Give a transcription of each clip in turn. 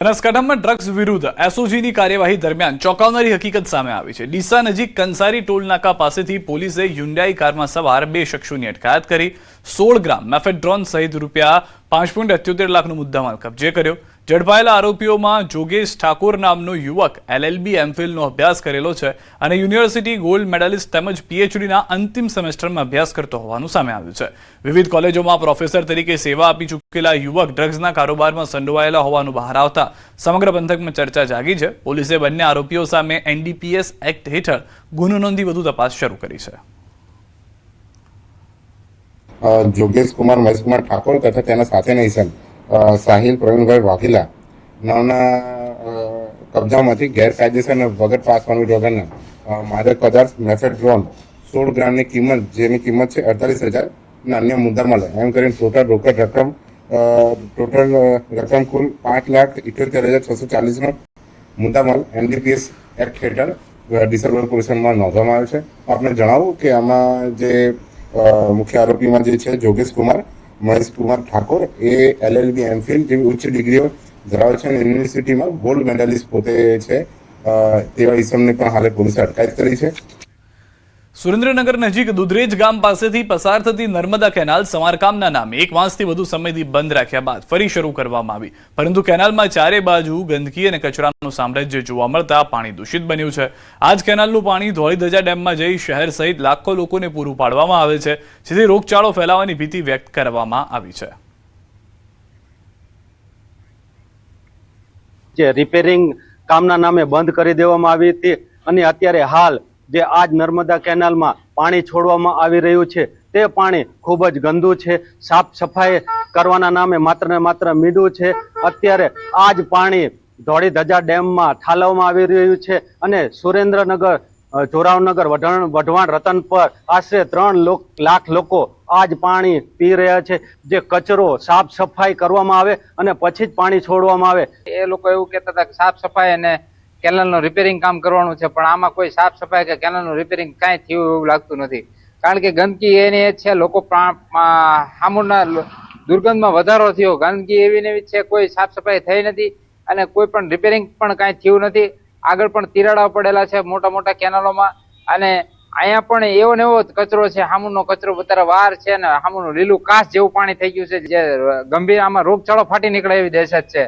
બનાસકાંઠામાં ડ્રગ્સ વિરુદ્ધ એસઓજીની કાર્યવાહી દરમિયાન ચોંકાવનારી હકીકત સામે આવી છે। ડીસા નજીક કંસારી ટોલ નાકા પાસેથી પોલીસે હ્યુન્ડાઈ કારમાં સવાર 2 શખ્સોની અટકાયત કરી 16 ગ્રામ મેફેડ્રોન સહિત ₹5.78 લાખનો મુદ્દામાલ કબજે કર્યો। ઝડપાયેલા આરોપીઓમાં જોગેશ ઠાકોર નામનો યુવક LLB એમફિલનો અભ્યાસ કરેલો છે અને યુનિવર્સિટી ગોલ્ડ મેડલિસ્ટ તેમજ PhDના અંતિમ સેમેસ્ટરમાં અભ્યાસ કરતો હોવાનું સામે આવ્યું છે। વિવિધ કોલેજોમાં પ્રોફેસર તરીકે સેવા આપી ચૂકેલા યુવક ડ્રગ્સના કારોબારમાં સંડોવાયેલા હોવાનું બહાર આવતા સમગ્ર પંથકમાં ચર્ચા જાગી છે। પોલીસે બંને આરોપીઓ સામે NDPS એક્ટ હેઠળ ગુનો નોંધી વધુ તપાસ શરૂ કરી છે। જોગેશ કુમાર મહેશ કુમાર ઠાકોર તથા તેના સાથેના ઈસમ સાહિલ પ્રવીણભાઈ વાઘેલા નામના કબજામાંથી ગેરકાયદેસર અને વગર પાસ પરમિટ વગરના માદક પદાર્થ મેફેડ્રોન 16 ગ્રામની કિંમત, જેની કિંમત છે 48,000 અને અન્ય મુદ્દામાલ એમ કરીને ટોટલ રોકડ રકમ કુલ 5,78,640નો મુદ્દામાલ NDPS એક્ટ હેઠળ ડીસા પોલીસ સ્ટેશનમાં નોંધવામાં આવ્યો છે। આપણે જણાવું કે આમાં જે મુખ્ય આરોપીમાં જે છે જોગેશ કુમાર મહેશ કુમાર ઠાકોર એ LLB એમફિલ જેવી ઉચ્ચ ડિગ્રીઓ ધરાવે છે અને યુનિવર્સિટીમાં ગોલ્ડ મેડલિસ્ટ પોતે છે। તેવા ઈસમને પણ હાલે પોલીસે અટકાયત કરી છે। સુરેન્દ્રનગર નજીક દુધરેજ ગામ પાસેથી પસાર થતી નર્મદા કેનાલ સમારકામના નામે 1 માસથી વધુ સમયથી બંધ રાખ્યા બાદ ફરી શરૂ કરવામાં આવી, પરંતુ કેનાલમાં ચારે બાજુ ગંદકી અને કચરાનું સામ્રાજ્ય જોવા મળતા પાણી દૂષિત બન્યું છે। આ જ કેનાલનું પાણી ધોળીધજા ડેમમાં જઈ શહેર સહિત લાખો લોકોને પૂરું પાડવામાં આવે છે, જેથી રોગચાળો ફેલાવાની ભીતિ વ્યક્ત કરવામાં આવી છે। જે રિપેરિંગ કામના નામે બંધ કરી દેવામાં આવી હતી અને અત્યારે હાલ જે આજ નર્મદા કેનાલમાં પાણી છોડવામાં આવી રહ્યું છે તે પાણી ખૂબ જ ગંદુ છે। સાફ સફાઈ કરવાના નામે માત્ર ને માત્ર મીઠું છે। અત્યારે આજ પાણી ધોળીધજા ડેમમાં ઠાલવવામાં આવી રહ્યું છે અને સુરેન્દ્રનગર, જોરાવનગર, વઢવાણ, રતનપર આશરે 3 લાખ લોકો આજ પાણી પી રહ્યા છે। જે કચરો સાફ સફાઈ કરવામાં આવે અને પછી જ પાણી છોડવામાં આવે। એ લોકો એવું કહેતા હતા કે સાફ સફાઈ અને કેનાલનું રિપેરિંગ કામ કરવાનું છે, પણ આમાં કોઈ સાફ સફાઈ કે કેનાલનું રિપેરિંગ કાંઈ થયું એવું લાગતું નથી, કારણ કે ગંદકી એની એ છે, લોકો સામૂના દુર્ગંધમાં વધારો થયો। ગંદકી એવી ને એવી છે, કોઈ સાફ સફાઈ થઈ નથી અને કોઈ પણ રિપેરિંગ પણ કાંઈ થયું નથી। આગળ પણ તિરાડા પડેલા છે મોટા મોટા કેનાલોમાં અને અહીંયા પણ એવો ને એવો કચરો છે, સામૂનો કચરો વધારે વાર છે ને સામૂનું લીલું કાચ જેવું પાણી થઈ ગયું છે, જે ગંભીર આમાં રોગચાળો ફાટી નીકળે એવી દહેશત છે।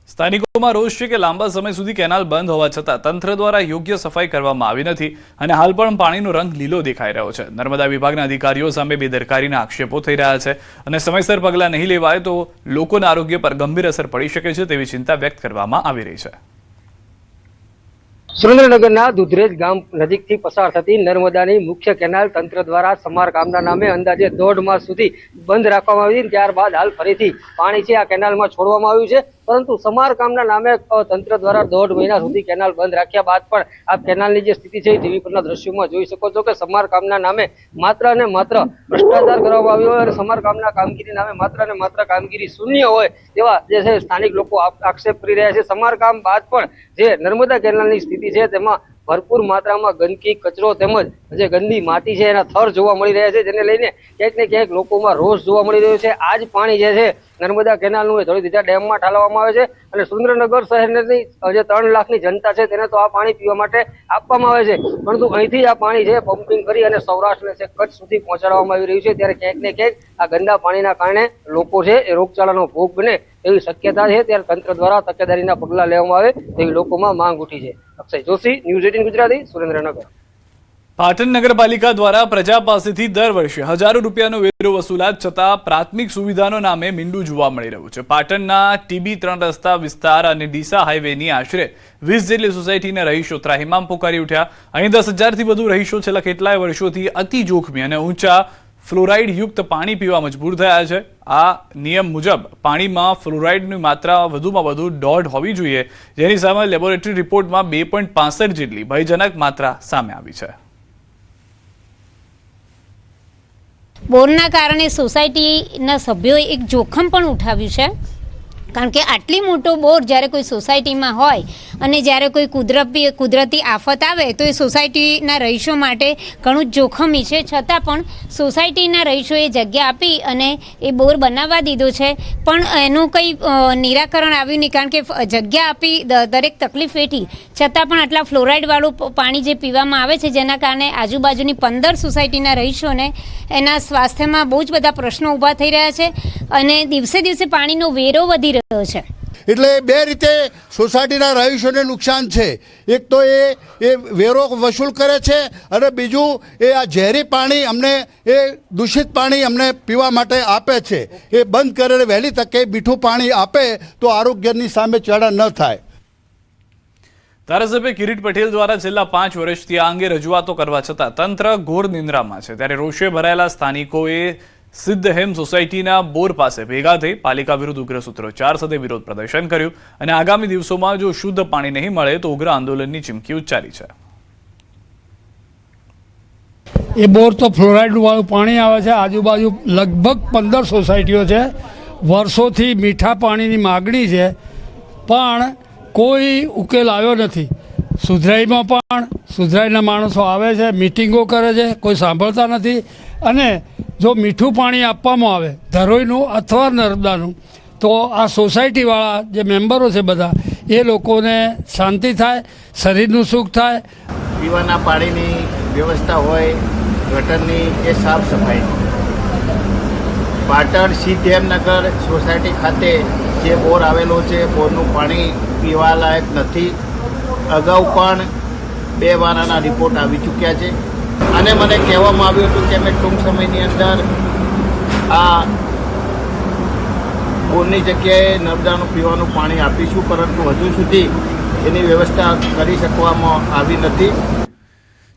સ્થાનિકોમાં રોષ છે કે લાંબા સમય સુધી કેનાલ બંધ હોવા છતાં તંત્ર દ્વારા યોગ્ય સફાઈ કરવામાં આવી નથી અને હાલ પણ પાણીનો રંગ લીલો દેખાઈ રહ્યો છે। નર્મદા વિભાગના અધિકારીઓ સામે બેદરકારીના આક્ષેપો થઈ રહ્યા છે અને સમયસર પગલાં નહીં લેવાય તો લોકોના આરોગ્ય પર ગંભીર અસર પડી શકે છે તેવી ચિંતા વ્યક્ત કરવામાં આવી રહી છે। સુરેન્દ્રનગરના દુધરેજ ગામ નજીકથી પસાર થતી નર્મદાની મુખ્ય કેનાલ તંત્ર દ્વારા સમારકામના નામે અંદાજે 1.5 માસ સુધી બંધ રાખવામાં આવી, ત્યારબાદ હાલ ફરીથી પાણી છે આ કેનાલમાં છોડવામાં આવ્યું છે, પરંતુ સમારકામના નામે તંત્ર દ્વારા 1.5 મહિના સુધી કેનાલ બંધ રાખ્યા બાદ પણ આ કેનાલની જે સ્થિતિ છે ટીવી પરના દ્રશ્યોમાં જોઈ શકો છો કે સમારકામના નામે માત્ર ને માત્ર ભ્રષ્ટાચાર કરવામાં આવ્યો હોય અને સમારકામના કામગીરી નામે માત્ર ને માત્ર કામગીરી શૂન્ય હોય તેવા જે છે સ્થાનિક લોકો આક્ષેપ કરી રહ્યા છે। સમારકામ બાદ પણ જે નર્મદા કેનાલની સ્થિતિ છે તેમાં ભરપૂર માત્રામાં ગંદકી, કચરો તેમજ જે ગંદી માટી છે એના થર જોવા મળી રહ્યા છે, જેને લઈને ક્યાંક ને ક્યાંક લોકોમાં રોષ જોવા મળી રહ્યો છે। આ જ પાણી જે છે નર્મદા કેનાલનું એ ધોળીધજા ડેમમાં ઠાલવવામાં આવે છે અને સુરેન્દ્રનગર શહેરની જે 3 લાખની જનતા છે તેને તો આ પાણી પીવા માટે આપવામાં આવે છે, પરંતુ અહીંથી આ પાણી છે પમ્પિંગ કરી અને સૌરાષ્ટ્ર અને કચ્છ સુધી પહોંચાડવામાં આવી રહ્યું છે। ત્યારે ક્યાંક ને ક્યાંક આ ગંદા પાણીના કારણે લોકો છે એ રોગચાળાનો ભોગ બને એવી શક્યતા છે, ત્યારે તંત્ર દ્વારા તકેદારીના પગલાં લેવામાં આવે તેવી લોકોમાં માંગ ઉઠી છે। અક્ષય જોશી, ન્યૂઝ 18 ગુજરાતી, સુરેન્દ્રનગર। પાટણ નગરપાલિકા દ્વારા પ્રજા પાસેથી દર વર્ષે હજારો રૂપિયાનો વેરો વસૂલાત છતાં પ્રાથમિક સુવિધાનો નામે મીંડું જોવા મળી રહ્યું છે। પાટણના TB3 રસ્તા વિસ્તાર અને ડીસા હાઈવેની આશરે 20 જેટલી સોસાયટીના રહીશો ત્રાહિમામ પોકારી ઉઠ્યા। અહીં 10,000થી વધુ રહીશો છેલ્લા કેટલાય વર્ષોથી અતિ જોખમી અને ઊંચા ફ્લોરાઇડ યુક્ત પાણી પીવા મજબૂર થયા છે। આ નિયમ મુજબ પાણીમાં ફ્લોરાઇડની માત્રા વધુમાં વધુ 1.5 હોવી જોઈએ, જેની સામે લેબોરેટરી રિપોર્ટમાં 2.65 જેટલી ભયજનક માત્રા સામે આવી છે। બોરના કારણે સોસાયટીના સભ્યોએ એક જોખમ પણ ઉઠાવ્યું છે કારણ કે આટલી મોટો બોર જ્યારે કોઈ સોસાયટીમાં હોય અને જ્યારે કોઈ કુદરતી આફત આવે તો એ સોસાયટીના રહીશો માટે ઘણું જ જોખમી છે, છતાં પણ સોસાયટીના રહીશોએ જગ્યા આપી અને એ બોર બનાવવા દીધો છે, પણ એનું કંઈ નિરાકરણ આવ્યું નહીં. કારણ કે જગ્યા આપી દરેક તકલીફ વેઠી છતાં પણ આટલા ફ્લોરાઇડવાળું પાણી જે પીવામાં આવે છે, જેના કારણે આજુબાજુની 15 સોસાયટીના રહીશોને એના સ્વાસ્થ્યમાં બહુ જ બધા પ્રશ્નો ઊભા થઈ રહ્યા છે અને દિવસે દિવસે પાણીનો વેરો વધી રહ્યો છે. એટલે બે રીતે સોસાયટીના રહીશોને નુકસાન છે. એક તો એ વેરો વસૂલ કરે છે અને બીજું એ આ ઝેરી પાણી અમને એ દૂષિત પાણી અમને પીવા માટે આપે છે. એ બંધ કરીને વહેલી તકે મીઠું પાણી આપે તો આરોગ્યની સામે ચેડા ન થાય. ધારાસભ્ય કિરીટ પટેલ દ્વારા છેલ્લા 5 વર્ષથી આ અંગે રજૂઆતો કરવા છતાં તંત્ર ઘોર નિંદ્રામાં છે. ત્યારે રોષે ભરાયેલા સ્થાનિકોએ સિદ્ધહેમ સોસાયટીના બોર પાસે ભેગા થઈ પાલિકા વિરુદ્ધ ઉગ્ર સૂત્રોચ્ચાર સાથે વિરોધ પ્રદર્શન કર્યું અને આગામી દિવસોમાં જો શુદ્ધ પાણી નહીં મળે તો ઉગ્ર આંદોલનની ચીમકી ઉચ્ચારી છે. એ બોર તો ફ્લોરાઇડ વાળું પાણી આવે છે. આજુબાજુ લગભગ 15 સોસાયટીઓ છે. વર્ષોથી મીઠા પાણીની માગણી છે, પણ કોઈ ઉકેલ આવ્યો નથી. સુધરાઈમાં પણ સુધરાઈના માણસો આવે છે, મિટિંગો કરે છે, કોઈ સાંભળતા નથી. અને જો મીઠું પાણી આપવામાં આવે ધરોઈનું અથવા નર્મદાનું તો આ સોસાયટીવાળા જે મેમ્બરો છે બધા એ લોકોને શાંતિ થાય, શરીરનું સુખ થાય. પીવાના પાણીની વ્યવસ્થા હોય, ગટરની એ સાફ સફાઈ. પાટણ સિદ્ધહેમનગર સોસાયટી ખાતે જે બોર આવેલો છે, બોરનું પાણી પીવા લાયક નથી. અગાઉ પણ 2 વાર આના રિપોર્ટ આવી ચૂક્યા છે અને મને કહેવામાં આવ્યું હતું કે અમે ટૂંક સમયની અંદર આ બોરની જગ્યાએ નર્મદાનું પીવાનું પાણી આપીશું, પરંતુ હજુ સુધી એની વ્યવસ્થા કરી શકવામાં આવી નથી.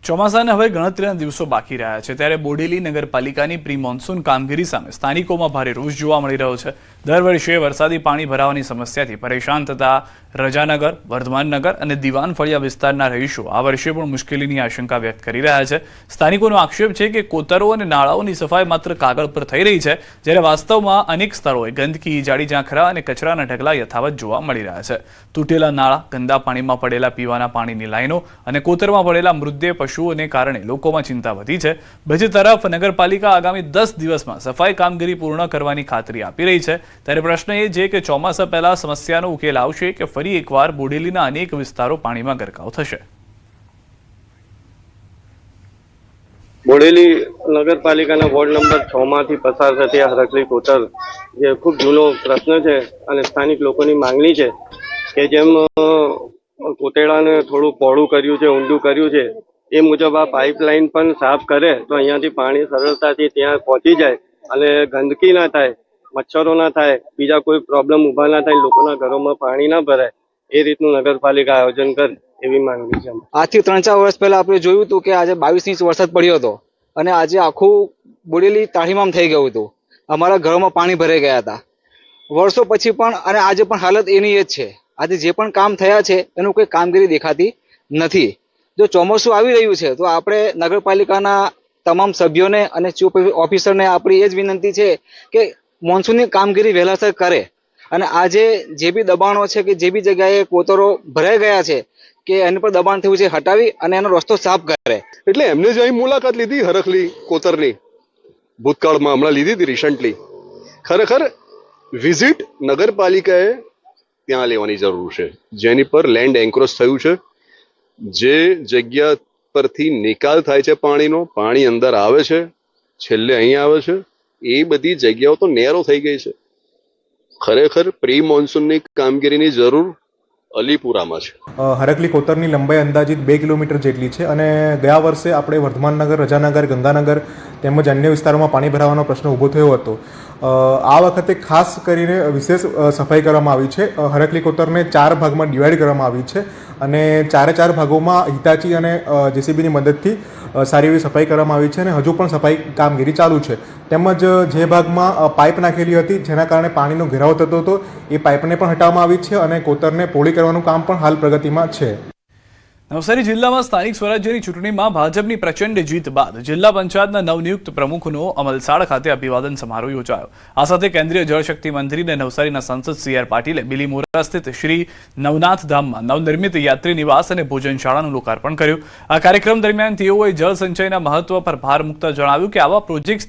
ચોમાસાને હવે ગણતરીના દિવસો બાકી રહ્યા છે, ત્યારે બોડેલી નગરપાલિકાની પ્રી મોન્સૂન કામગીરી સામે સ્થાનિકોમાં ભારે રોષ જોવા મળી રહ્યો છે. દર વર્ષે વરસાદી પાણી ભરાવાની સમસ્યાથી પરેશાન થતા રજાનગર, વર્ધમાનનગર અને દિવાન ફળિયા વિસ્તારના રહીશો આ વર્ષે પણ મુશ્કેલીની આશંકા વ્યક્ત કરી રહ્યા છે. સ્થાનિકોનો આક્ષેપ છે કે કોતરો અને નાળાઓની સફાઈ માત્ર કાગળ પર થઈ રહી છે, જ્યારે વાસ્તવમાં અનેક સ્થળોએ ગંદકી, જાડી ઝાંખરા અને કચરાના ઢગલા યથાવત જોવા મળી રહ્યા છે. તૂટેલા નાળા, ગંદા પાણીમાં પડેલા પીવાના પાણીની લાઈનો અને કોતરમાં પડેલા મૃતદેહ પશુઓને કારણે લોકોમાં ચિંતા વધી છે. બીજી તરફ નગરપાલિકા આગામી 10 દિવસમાં સફાઈ કામગીરી પૂર્ણ કરવાની ખાતરી આપી રહી છે. ત્યારે પ્રશ્ન એ છે કે ચોમાસા પહેલા સમસ્યાનો ઉકેલ આવશે કે ફરી એકવાર બોડેલીના અનેક વિસ્તારો પાણીમાં ગરકાવ થશે. બોડેલી નગરપાલિકાના વોર્ડ નંબર 6 માંથી પસાર થતી આ હરકલી કોતર જે ખૂબ જૂનો પ્રશ્ન છે અને સ્થાનિક લોકોની માંગણી છે કે જેમ કોતેડાને થોડું પહોળું કર્યું છે, ઊંડું કર્યું છે, એ મુજબ આ પાઇપલાઇન પણ સાફ કરે તો અહીંયાથી પાણી સરળતાથી ત્યાં પહોંચી જાય અને ગંદકી ના થાય, મચ્છરો ના થાય, બીજા કોઈ પ્રોબ્લેમ ઊભા ના થાય, લોકોના ઘરોમાં પાણી ના ભરાય, એ રીતનું નગરપાલિકા આયોજન કરે એવી માંગણી છે. આજથી 3-4 વર્ષ પહેલા આપણે જોયું હતું કે આજે 22 ઇંચ વરસાદ પડ્યો હતો અને આજે આખું બોડેલી તાળીમામ થઈ ગયું હતું. અમારા ઘરોમાં પાણી ભરાઈ ગયા હતા વર્ષો પછી પણ, અને આજે પણ હાલત એની એ જ છે. આજે જે પણ કામ થયા છે એનું કોઈ કામગીરી દેખાતી નથી. જો ચોમાસું આવી રહ્યું છે તો આપણે નગરપાલિકાના તમામ સભ્યોને અને ચીફ ઓફિસરને આપણી એ જ વિનંતી છે કે મોન્સૂનની કામગીરી વહેલાસર કરે અને આજે જે બી દબાણો છે કે જે બી જગ્યાએ કોતરો ભરાઈ ગયા છે કે એની પર દબાણ થયું છે હટાવી અને એનો રસ્તો સાફ કરે. એટલે એમને જે અહીં મુલાકાત લીધી હરખલી કોતરની, ભૂતકાળમાં હમણાં લીધી હતી રિસન્ટલી, ખરેખર વિઝિટ નગરપાલિકાએ ત્યાં લેવાની જરૂર છે, જેની પર લેન્ડ એન્ક્રોચ થયું છે, જે જગ્યા પરથી નિકાલ થાય છે પાણીનો, પાણી અંદર આવે છે, છેલ્લે અહીં આવે છે, એ બધી જગ્યાઓ તો નેરો થઈ ગઈ છે. ખરેખર પ્રી મોન્સૂનની કામગીરીની જરૂર અલીપુરામાં છે. હરકલી કોતરની લંબાઈ અંદાજિત 2 કિલોમીટર જેટલી છે અને ગયા વર્ષે આપણે વર્ધમાનનગર, રજાનગર, ગંગાનગર તેમજ અન્ય વિસ્તારોમાં પાણી ભરાવાનો પ્રશ્ન ઊભો થયો હતો. આ વખતે ખાસ કરીને વિશેષ સફાઈ કરવામાં આવી છે. હરકલી કોતરને 4 ભાગમાં ડિવાઈડ કરવામાં આવી છે અને 4 ભાગોમાં હિતાચી અને જેસીબીની મદદથી સારી એવી સફાઈ કરવામાં આવી છે અને હજુ પણ સફાઈ કામગીરી ચાલુ છે. તેમજ જે ભાગમાં પાઇપ નાખેલી હતી જેના કારણે પાણીનો ઘેરાવો થતો હતો એ પાઇપને પણ હટાવવામાં આવી છે અને કોતરને પહોળી કરવાનું કામ પણ હાલ પ્રગતિમાં છે. નવસારી જિલ્લામાં સ્થાનિક સ્વરાજ્યની ચૂંટણીમાં ભાજપની પ્રચંડ જીત બાદ જિલ્લા પંચાયતના નવનિયુક્ત પ્રમુખનો અમલસાડ ખાતે અભિવાદન સમારોહ યોજાયો. આ સાથે કેન્દ્રીય જળશક્તિ મંત્રી અને નવસારીના સાંસદ CR પાટીલે બિલીમોરા સ્થિત શ્રી નવનાથ ધામમાં નવનિર્મિત યાત્રી નિવાસ અને ભોજનશાળાનું લોકાર્પણ કર્યું. આ કાર્યક્રમ દરમિયાન તેઓએ જળ સંચયના મહત્વ પર ભાર મૂકતા જણાવ્યું કે આવા પ્રોજેક્ટ